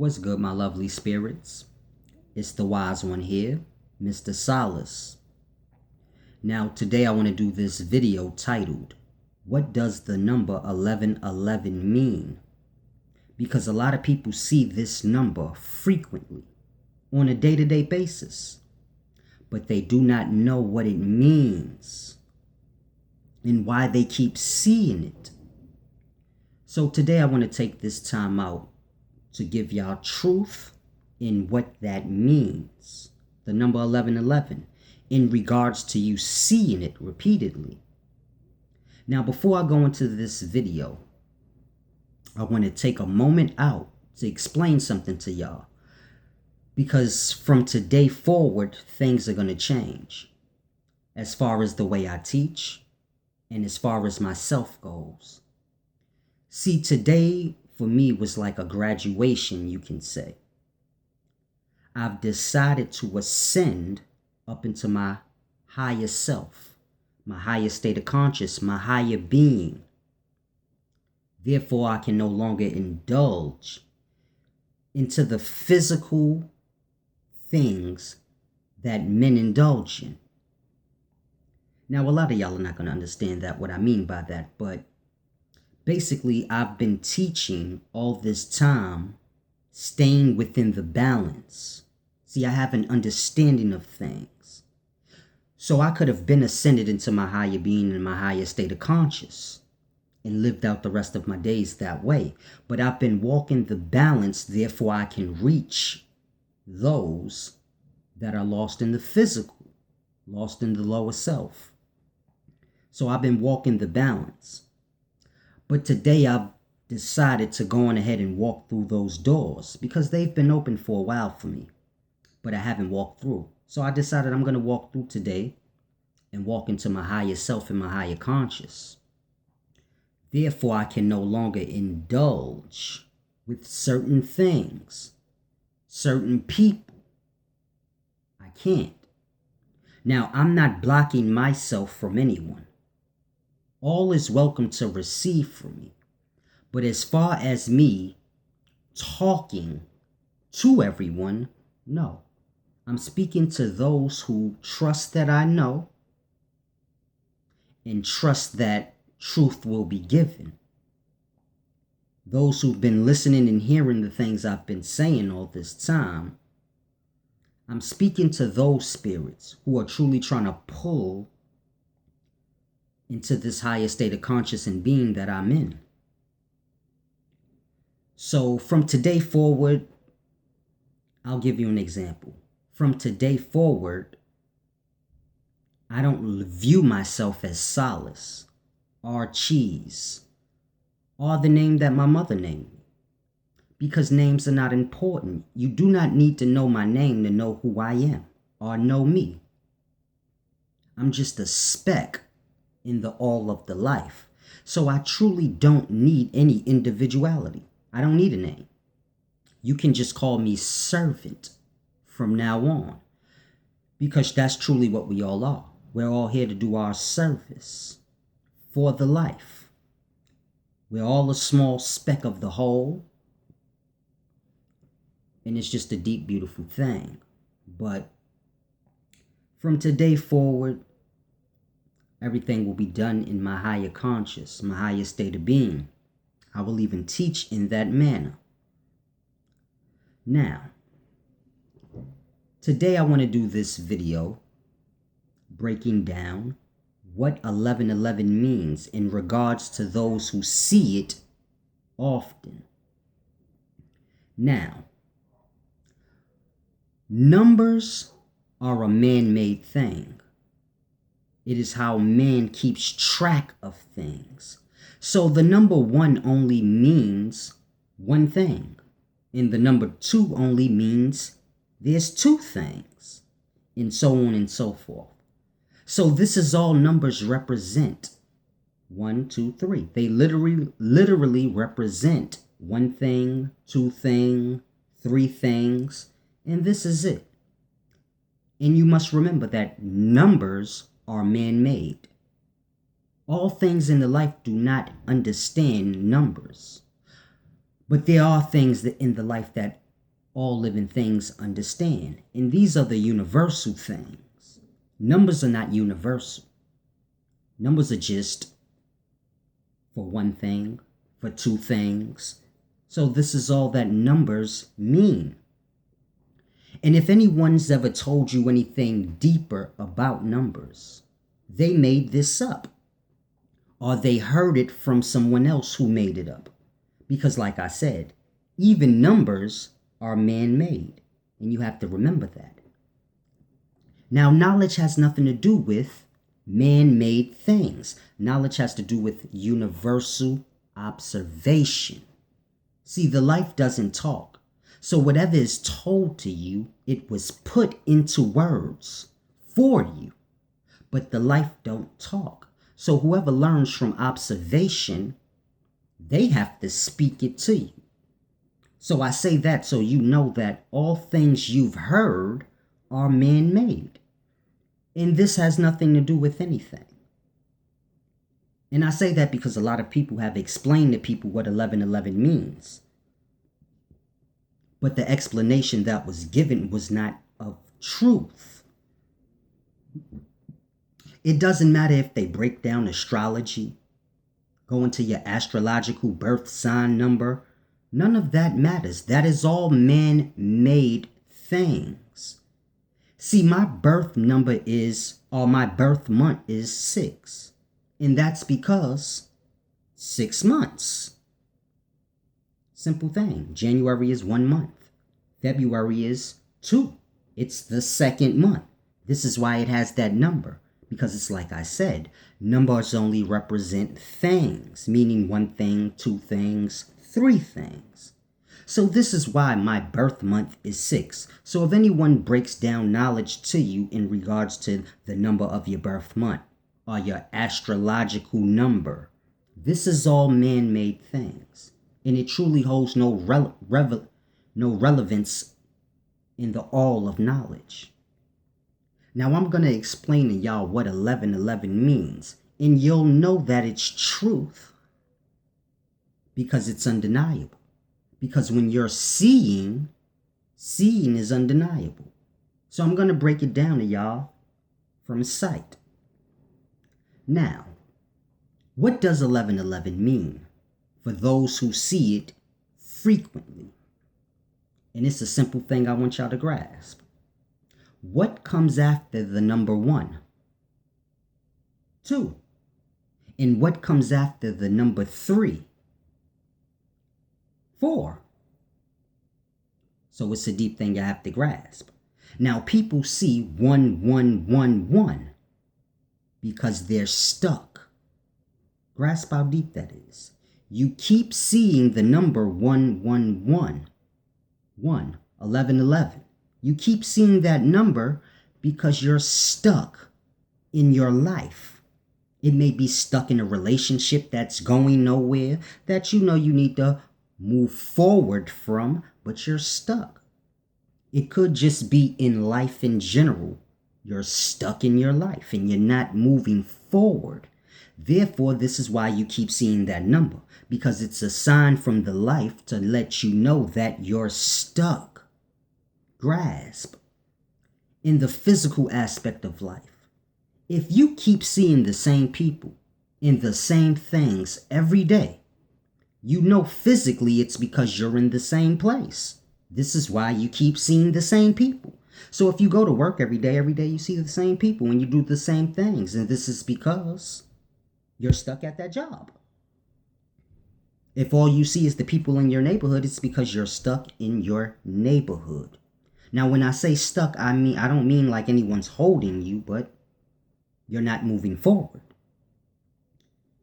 What's good, my lovely spirits? It's the wise one here, Mr. Solace. Now, today I want to do this video titled, What Does the Number 1111 Mean? Because a lot of people see this number frequently on a day-to-day basis, but they do not know what it means and why they keep seeing it. So today I want to take this time out to give y'all truth in what that means, the number 1111, in regards to you seeing it repeatedly. Now, before I go into this video, I want to take a moment out to explain something to y'all, because from today forward, things are going to change as far as the way I teach and as far as myself goes. See, today for me was like a graduation, you can say. I've decided to ascend up into my higher self, my higher state of conscious, my higher being. Therefore, I can no longer indulge into the physical things that men indulge in. Now, a lot of y'all are not going to understand that, what I mean by that, but basically, I've been teaching all this time, staying within the balance. See, I have an understanding of things. So I could have been ascended into my higher being and my higher state of conscious and lived out the rest of my days that way. But I've been walking the balance, therefore I can reach those that are lost in the physical, lost in the lower self. So I've been walking the balance. But today I've decided to go on ahead and walk through those doors because they've been open for a while for me, but I haven't walked through. So I decided I'm going to walk through today and walk into my higher self and my higher conscious. Therefore, I can no longer indulge with certain things, certain people. I can't. Now, I'm not blocking myself from anyone. All is welcome to receive from me. But as far as me talking to everyone, no. I'm speaking to those who trust that I know and trust that truth will be given. Those who've been listening and hearing the things I've been saying all this time, I'm speaking to those spirits who are truly trying to pull into this higher state of conscious and being that I'm in. So from today forward, I'll give you an example. From today forward, I don't view myself as Solace or Cheese or the name that my mother named me, because names are not important. You do not need to know my name to know who I am or know me. I'm just a speck in the all of the life. So I truly don't need any individuality. I don't need a name. You can just call me servant from now on, because that's truly what we all are. We're all here to do our service for the life. We're all a small speck of the whole, and it's just a deep, beautiful thing. But from today forward, everything will be done in my higher conscious, my higher state of being. I will even teach in that manner. Now, today I want to do this video breaking down what 1111 means in regards to those who see it often. Now, numbers are a man-made thing. It is how man keeps track of things. So the number 1 only means one thing, and the number 2 only means there's 2 things, and so on and so forth. So this is all numbers represent. 1, 2, 3. They literally represent one thing, 2 things, 3 things, and this is it. And you must remember that numbers are man-made. All things in the life do not understand numbers. But there are things that in the life that all living things understand. And these are the universal things. Numbers are not universal. Numbers are just for one thing, for two things. So this is all that numbers mean. And if anyone's ever told you anything deeper about numbers, they made this up. Or they heard it from someone else who made it up. Because like I said, even numbers are man-made. And you have to remember that. Now, knowledge has nothing to do with man-made things. Knowledge has to do with universal observation. See, the life doesn't talk. So whatever is told to you, it was put into words for you. But the life don't talk. So whoever learns from observation, they have to speak it to you. So I say that so you know that all things you've heard are man-made. And this has nothing to do with anything. And I say that because a lot of people have explained to people what 1111 means. But the explanation that was given was not of truth. It doesn't matter if they break down astrology, go into your astrological birth sign number. None of that matters. That is all man-made things. See, my birth number my birth month is 6. And that's because 6 months. Simple thing. January is 1 month. February is 2. It's the second month. This is why it has that number. Because it's like I said, numbers only represent things, meaning one thing, two things, three things. So this is why my birth month is 6. So if anyone breaks down knowledge to you in regards to the number of your birth month or your astrological number, this is all man-made things. And it truly holds no relevance in the all of knowledge. Now I'm going to explain to y'all what 1111 means. And you'll know that it's truth because it's undeniable. Because when you're seeing is undeniable. So I'm going to break it down to y'all from sight. Now, what does 1111 mean for those who see it frequently? And it's a simple thing I want y'all to grasp. What comes after the number 1? 2. And what comes after the number 3? 4. So it's a deep thing you have to grasp. Now people see 1111 because they're stuck. Grasp how deep that is. You keep seeing the number 111, 1111. You keep seeing that number because you're stuck in your life. It may be stuck in a relationship that's going nowhere, that you know you need to move forward from, but you're stuck. It could just be in life in general. You're stuck in your life and you're not moving forward. Therefore, this is why you keep seeing that number, because it's a sign from the life to let you know that you're stuck. Grasp. In the physical aspect of life, if you keep seeing the same people in the same things every day, you know physically it's because you're in the same place. This is why you keep seeing the same people. So if you go to work every day you see the same people and you do the same things, and this is because you're stuck at that job. If all you see is the people in your neighborhood, it's because you're stuck in your neighborhood. Now, when I say stuck, I don't mean like anyone's holding you, but you're not moving forward.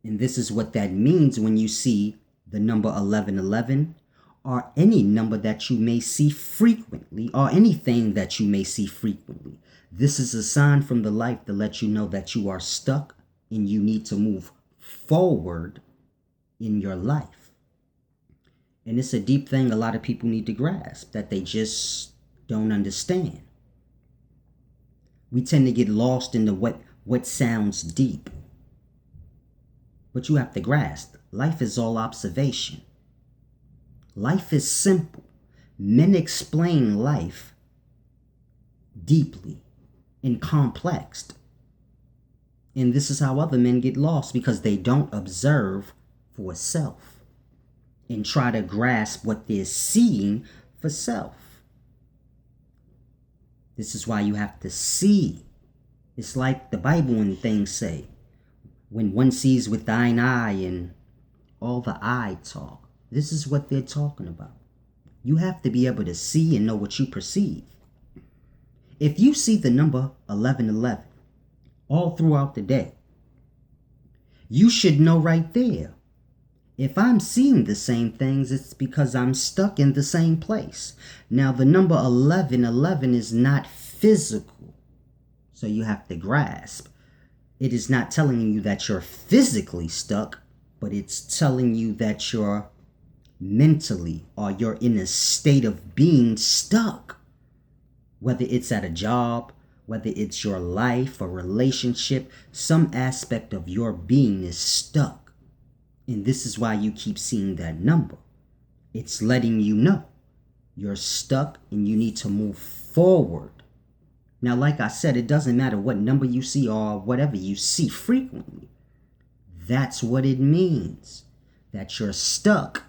And this is what that means when you see the number 1111 or any number that you may see frequently or anything that you may see frequently. This is a sign from the life to let you know that you are stuck and you need to move forward in your life. And it's a deep thing a lot of people need to grasp that they just don't understand. We tend to get lost in the what sounds deep. But you have to grasp, life is all observation. Life is simple. Men explain life deeply and complex. And this is how other men get lost, because they don't observe for self and try to grasp what they're seeing for self. This is why you have to see. It's like the Bible and things say, when one sees with thine eye and all the eye talk. This is what they're talking about. You have to be able to see and know what you perceive. If you see the number 1111 all throughout the day, you should know right there. If I'm seeing the same things, it's because I'm stuck in the same place. Now, the number 1111 is not physical, so you have to grasp. It is not telling you that you're physically stuck, but it's telling you that you're mentally, or you're in a state of being stuck. Whether it's at a job, whether it's your life, a relationship, some aspect of your being is stuck. And this is why you keep seeing that number. It's letting you know you're stuck and you need to move forward. Now, like I said, it doesn't matter what number you see or whatever you see frequently. That's what it means, that you're stuck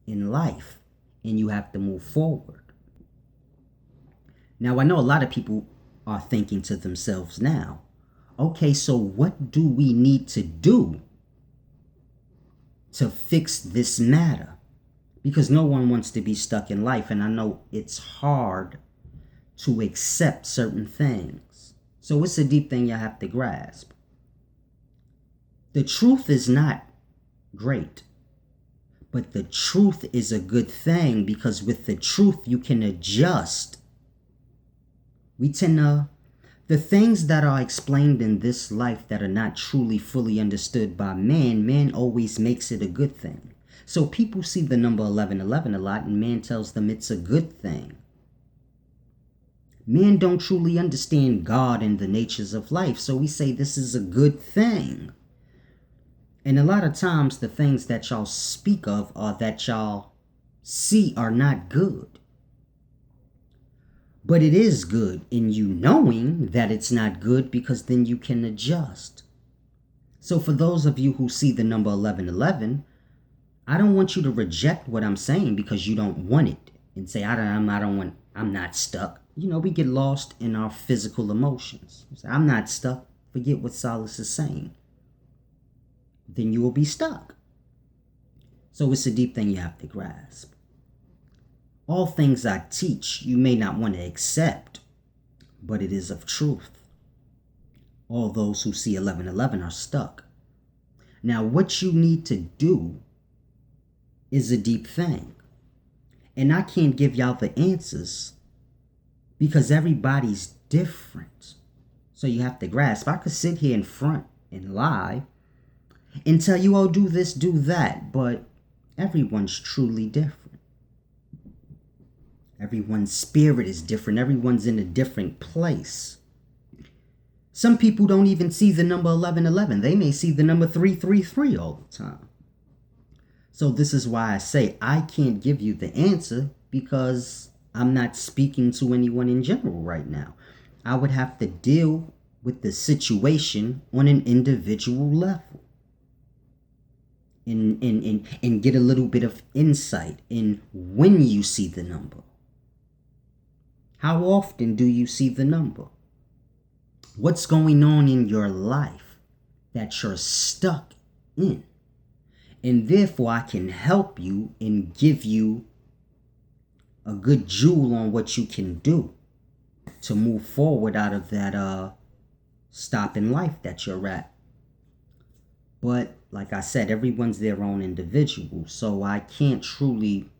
in life and you have to move forward. Now, I know a lot of people are thinking to themselves now, okay, so what do we need to do to fix this matter? Because no one wants to be stuck in life, and I know it's hard to accept certain things. So it's a deep thing you have to grasp. The truth is not great, but the truth is a good thing, because with the truth you can adjust. The things that are explained in this life that are not truly fully understood by man always makes it a good thing. So people see the number 1111 a lot, and man tells them it's a good thing. Men don't truly understand God and the natures of life, so we say this is a good thing. And a lot of times the things that y'all speak of or that y'all see are not good. But it is good in you knowing that it's not good, because then you can adjust. So for those of you who see the number 1111, I don't want you to reject what I'm saying because you don't want it and say, I'm not stuck. We get lost in our physical emotions. Say, I'm not stuck. Forget what Solace is saying. Then you will be stuck. So it's a deep thing you have to grasp. All things I teach you may not want to accept, but it is of truth. All those who see 1111 are stuck. Now, what you need to do is a deep thing. And I can't give y'all the answers because everybody's different. So you have to grasp. I could sit here in front and lie and tell you, oh, do this, do that, but everyone's truly different. Everyone's spirit is different. Everyone's in a different place. Some people don't even see the number 1111. They may see the number 333 all the time. So this is why I say I can't give you the answer, because I'm not speaking to anyone in general right now. I would have to deal with the situation on an individual level and get a little bit of insight in when you see the number. How often do you see the number? What's going on in your life that you're stuck in? And therefore, I can help you and give you a good jewel on what you can do to move forward out of that stop in life that you're at. But like I said, everyone's their own individual, so I can't truly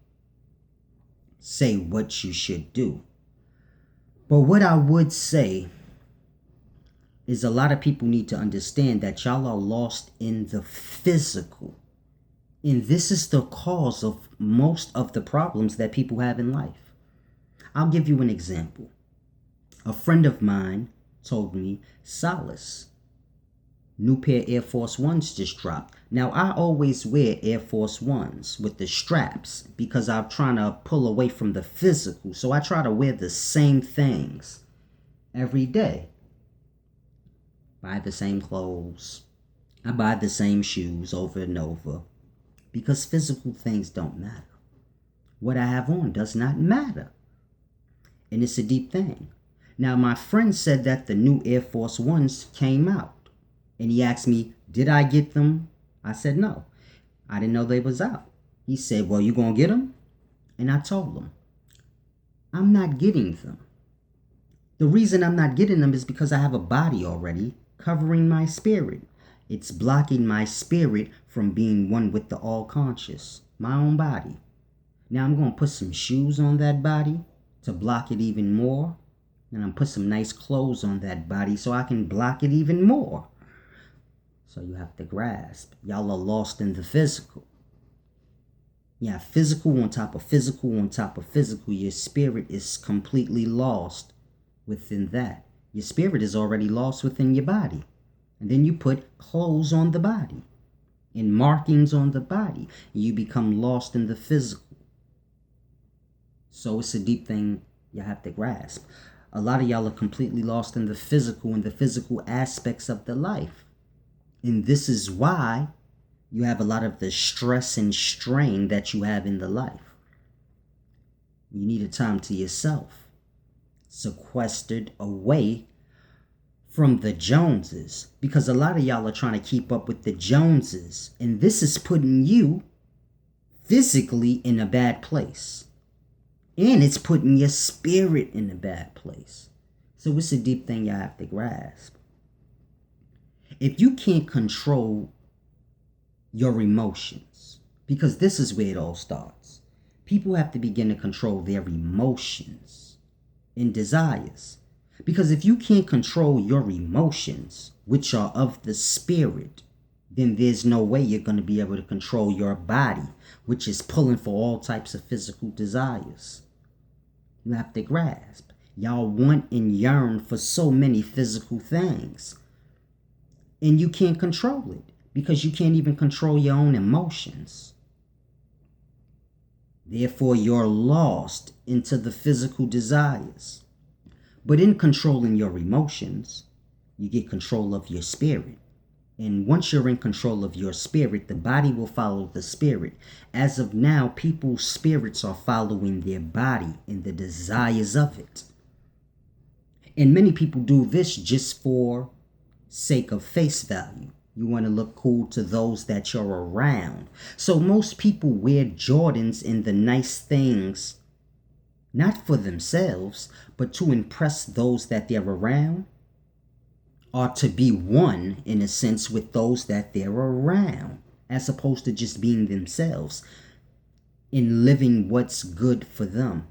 say what you should do. But what I would say is a lot of people need to understand that y'all are lost in the physical. And this is the cause of most of the problems that people have in life. I'll give you an example. A friend of mine told me, Solace, New pair Air Force Ones just dropped. Now, I always wear Air Force Ones with the straps because I'm trying to pull away from the physical. So I try to wear the same things every day. Buy the same clothes. I buy the same shoes over and over because physical things don't matter. What I have on does not matter. And it's a deep thing. Now, my friend said that the new Air Force Ones came out. And he asked me, did I get them? I said, no. I didn't know they was out. He said, well, you gonna get them? And I told him, I'm not getting them. The reason I'm not getting them is because I have a body already covering my spirit. It's blocking my spirit from being one with the all-conscious, my own body. Now I'm going to put some shoes on that body to block it even more. And I'm put some nice clothes on that body so I can block it even more. So you have to grasp. Y'all are lost in the physical. Yeah, physical on top of physical on top of physical. Your spirit is completely lost within that. Your spirit is already lost within your body. And then you put clothes on the body and markings on the body. And you become lost in the physical. So it's a deep thing you have to grasp. A lot of y'all are completely lost in the physical and the physical aspects of the life. And this is why you have a lot of the stress and strain that you have in the life. You need a time to yourself, sequestered away from the Joneses, because a lot of y'all are trying to keep up with the Joneses, and this is putting you physically in a bad place, and it's putting your spirit in a bad place. So it's a deep thing you have to grasp. If you can't control your emotions, because this is where it all starts, people have to begin to control their emotions and desires. Because if you can't control your emotions, which are of the spirit, then there's no way you're going to be able to control your body, which is pulling for all types of physical desires. You have to grasp. Y'all want and yearn for so many physical things. And you can't control it because you can't even control your own emotions. Therefore, you're lost into the physical desires. But in controlling your emotions, you get control of your spirit. And once you're in control of your spirit, the body will follow the spirit. As of now, people's spirits are following their body and the desires of it. And many people do this just for sake of face value. You want to look cool to those that you're around. So most people wear Jordans and the nice things, not for themselves, but to impress those that they're around, or to be one, in a sense, with those that they're around, as opposed to just being themselves in living what's good for them.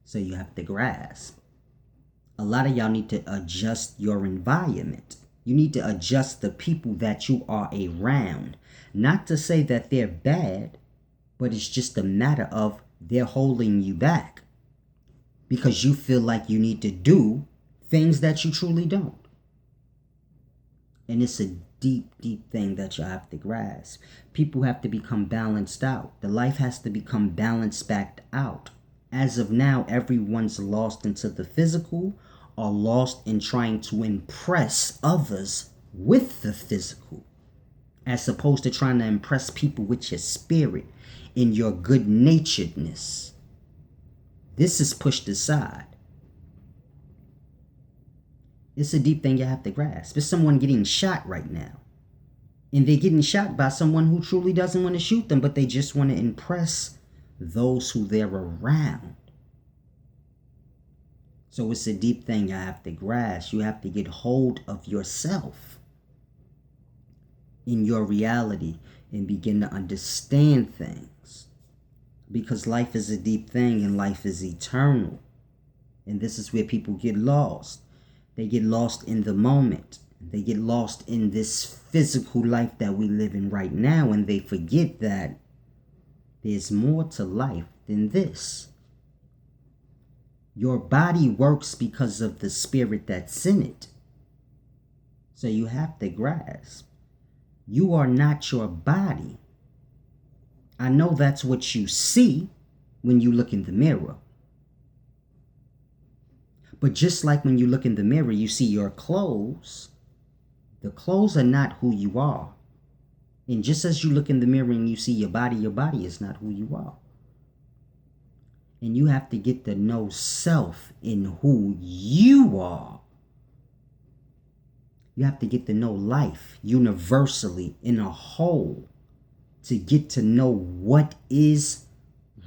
So you have to grasp. A lot of y'all need to adjust your environment. You need to adjust the people that you are around. Not to say that they're bad, but it's just a matter of they're holding you back because you feel like you need to do things that you truly don't. And it's a deep, deep thing that you have to grasp. People have to become balanced out. The life has to become balanced back out. As of now, everyone's lost into the physical or lost in trying to impress others with the physical, as opposed to trying to impress people with your spirit and your good-naturedness. This is pushed aside. It's a deep thing you have to grasp. It's someone getting shot right now. And they're getting shot by someone who truly doesn't want to shoot them, but they just want to impress those who they're around. So it's a deep thing you have to grasp. You have to get hold of yourself in your reality and begin to understand things. Because life is a deep thing and life is eternal. And this is where people get lost. They get lost in the moment. They get lost in this physical life that we live in right now, and they forget that there's more to life than this. Your body works because of the spirit that's in it. So you have to grasp, you are not your body. I know that's what you see when you look in the mirror. But just like when you look in the mirror, you see your clothes. The clothes are not who you are. And just as you look in the mirror and you see your body is not who you are. And you have to get to know self in who you are. You have to get to know life universally in a whole to get to know what is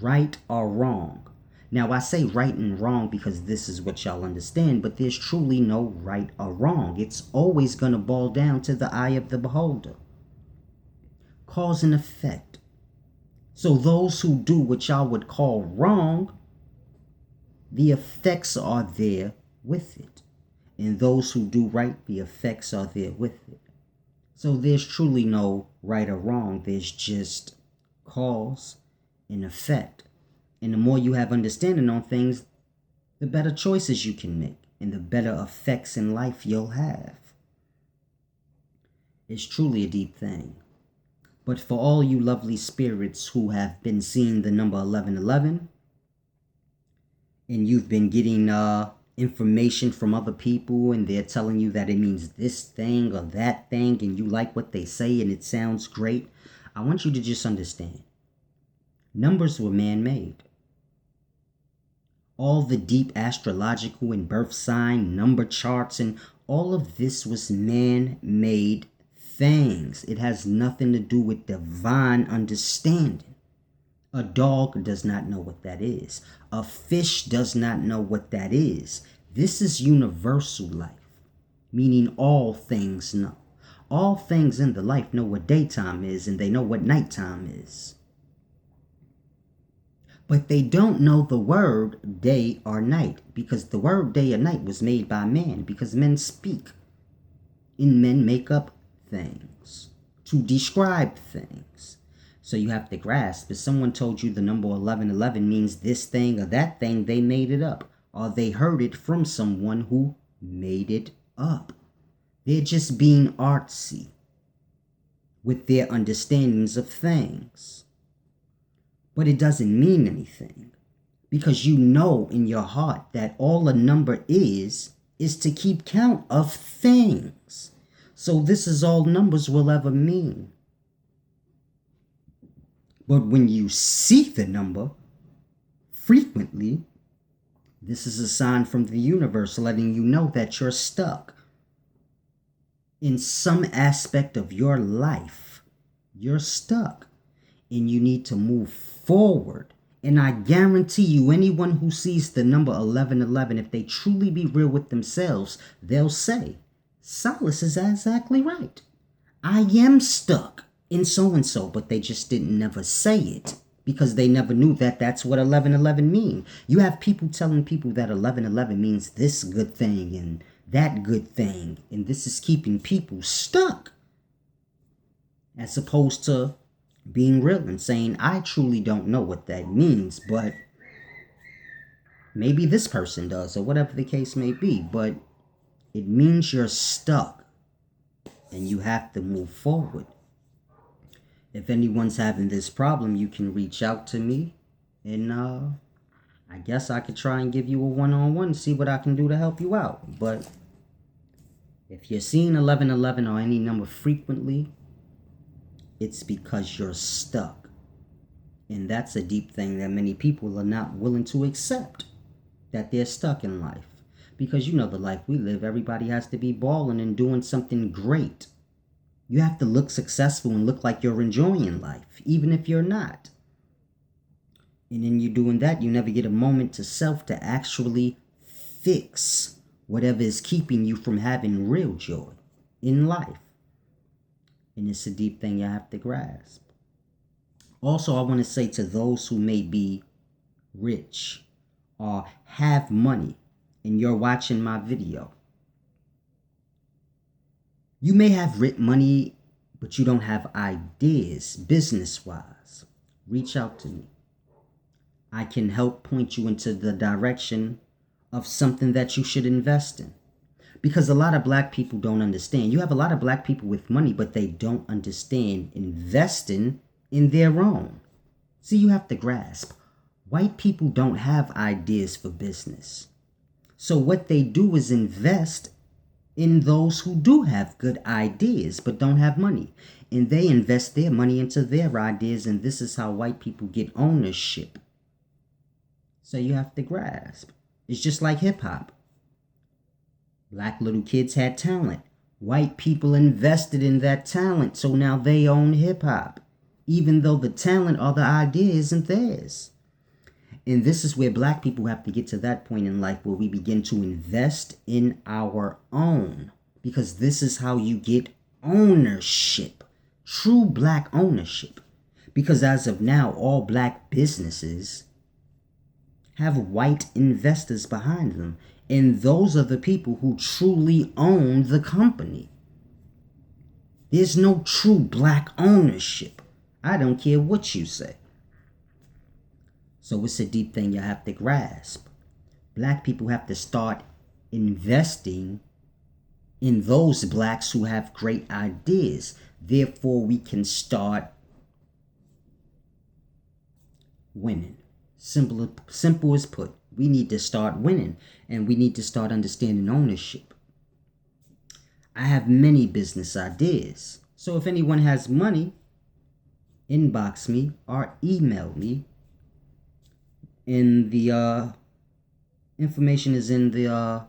right or wrong. Now, I say right and wrong because this is what y'all understand, but there's truly no right or wrong. It's always going to boil down to the eye of the beholder. Cause and effect. So those who do what y'all would call wrong, the effects are there with it. And those who do right, the effects are there with it. So there's truly no right or wrong. There's just cause and effect. And the more you have understanding on things, the better choices you can make and the better effects in life you'll have. It's truly a deep thing. But for all you lovely spirits who have been seeing the number 1111, and you've been getting information from other people and they're telling you that it means this thing or that thing and you like what they say and it sounds great, I want you to just understand. Numbers were man-made. All the deep astrological and birth sign number charts and all of this was man-made things. It has nothing to do with divine understanding. A dog does not know what that is. A fish does not know what that is. This is universal life, meaning all things know. All things in the life know what daytime is and they know what nighttime is. But they don't know the word day or night because the word day or night was made by man because men speak and men make up things to describe things. So you have to grasp, if someone told you the number 1111 means this thing or that thing, they made it up. Or they heard it from someone who made it up. They're just being artsy with their understandings of things. But it doesn't mean anything. Because you know in your heart that all a number is to keep count of things. So this is all numbers will ever mean. But when you see the number frequently, this is a sign from the universe letting you know that you're stuck in some aspect of your life. You're stuck and you need to move forward. And I guarantee you, anyone who sees the number 1111, if they truly be real with themselves, they'll say, Silas is exactly right. I am stuck in so-and-so, but they just didn't never say it because they never knew that that's what 1111 mean. You have people telling people that 1111 means this good thing and that good thing, and this is keeping people stuck. As opposed to being real and saying, I truly don't know what that means, but maybe this person does, or whatever the case may be, but it means you're stuck and you have to move forward. If anyone's having this problem, you can reach out to me and I guess I could try and give you a one-on-one, see what I can do to help you out. But if you're seeing 1111 or any number frequently, it's because you're stuck. And that's a deep thing that many people are not willing to accept, that they're stuck in life. Because you know the life we live, everybody has to be balling and doing something great. You have to look successful and look like you're enjoying life, even if you're not. And in you doing that, you never get a moment to self to actually fix whatever is keeping you from having real joy in life. And it's a deep thing you have to grasp. Also, I want to say to those who may be rich or have money and you're watching my video, you may have money, but you don't have ideas business-wise. Reach out to me. I can help point you into the direction of something that you should invest in. Because a lot of black people don't understand. You have a lot of black people with money, but they don't understand investing in their own. See, you have to grasp. White people don't have ideas for business. So what they do is invest in those who do have good ideas but don't have money. And they invest their money into their ideas, and this is how white people get ownership. So you have to grasp. It's just like hip hop. Black little kids had talent. White people invested in that talent, so now they own hip hop, even though the talent or the idea isn't theirs. And this is where black people have to get to that point in life where we begin to invest in our own. Because this is how you get ownership. True black ownership. Because as of now, all black businesses have white investors behind them. And those are the people who truly own the company. There's no true black ownership. I don't care what you say. So it's a deep thing you have to grasp. Black people have to start investing in those blacks who have great ideas. Therefore, we can start winning. Simple as put. We need to start winning, and we need to start understanding ownership. I have many business ideas. So if anyone has money, inbox me or email me. In the information is in the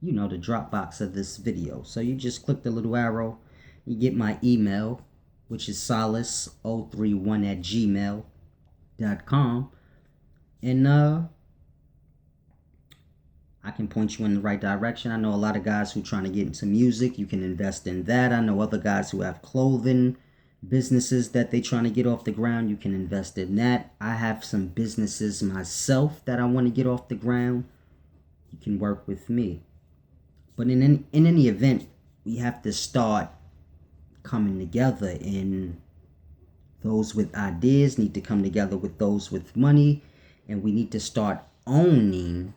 the Dropbox of this video. So you just click the little arrow, you get my email, which is solace031@gmail.com, and I can point you in the right direction. I know a lot of guys who are trying to get into music. You can invest in that. I know other guys who have clothing businesses that they trying to get off the ground. You can invest in that. I have some businesses myself that I want to get off the ground. You can work with me. But in any event, we have to start coming together, and those with ideas need to come together with those with money, and we need to start owning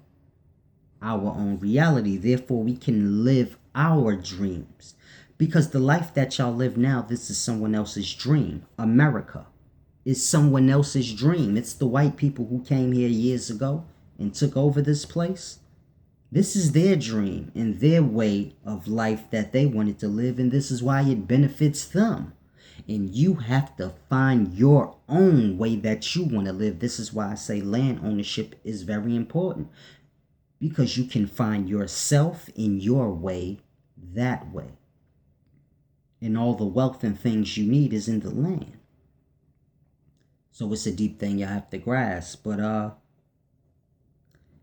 our own reality. Therefore, we can live our dreams. Because the life that y'all live now, this is someone else's dream. America is someone else's dream. It's the white people who came here years ago and took over this place. This is their dream and their way of life that they wanted to live, and this is why it benefits them. And you have to find your own way that you want to live. This is why I say land ownership is very important. Because you can find yourself in your way that way. And all the wealth and things you need is in the land. So it's a deep thing you have to grasp. But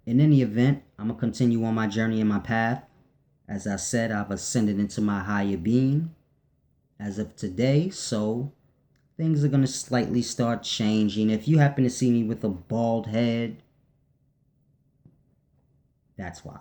in any event, I'm going to continue on my journey and my path. As I said, I've ascended into my higher being as of today. So things are going to slightly start changing. If you happen to see me with a bald head, that's why.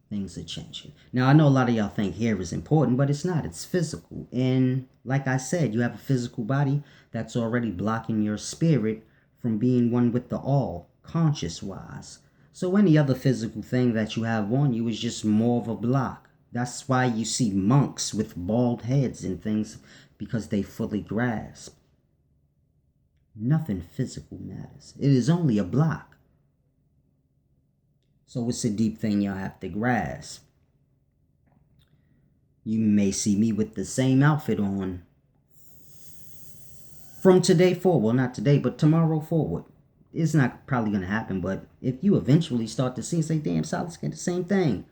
Things are changing. Now, I know a lot of y'all think hair is important, but it's not. It's physical. And like I said, you have a physical body that's already blocking your spirit from being one with the all, conscious-wise. So any other physical thing that you have on you is just more of a block. That's why you see monks with bald heads and things, because they fully grasp. Nothing physical matters. It is only a block. So it's a deep thing y'all have to grasp. You may see me with the same outfit on from today forward. Well, not today, but tomorrow forward. It's not probably going to happen, but if you eventually start to see and say, damn, Solace get the same thing.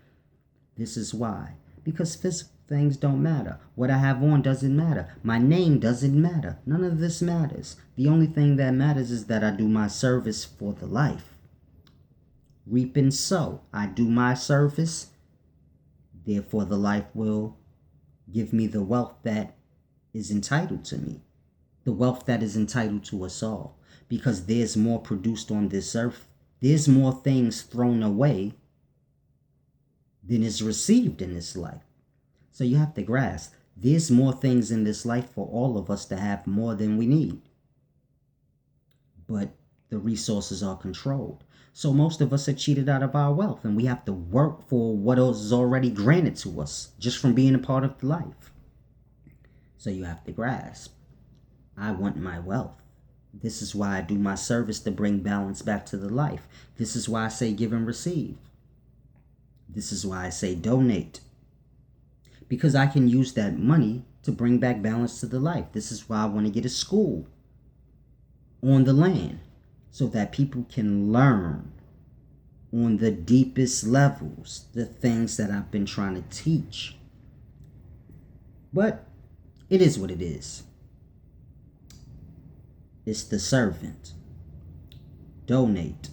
This is why. Because physical things don't matter. What I have on doesn't matter. My name doesn't matter. None of this matters. The only thing that matters is that I do my service for the life. Reap and sow. I do my service. Therefore, the life will give me the wealth that is entitled to me. The wealth that is entitled to us all. Because there's more produced on this earth. There's more things thrown away than is received in this life. So you have to grasp. There's more things in this life for all of us to have more than we need. But the resources are controlled. So most of us are cheated out of our wealth, and we have to work for what is already granted to us just from being a part of life. So you have to grasp, I want my wealth. This is why I do my service, to bring balance back to the life. This is why I say give and receive. This is why I say donate. Because I can use that money to bring back balance to the life. This is why I want to get a school on the land, so that people can learn on the deepest levels the things that I've been trying to teach. But it is what it is. It's the servant. Donate.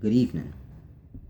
Good evening.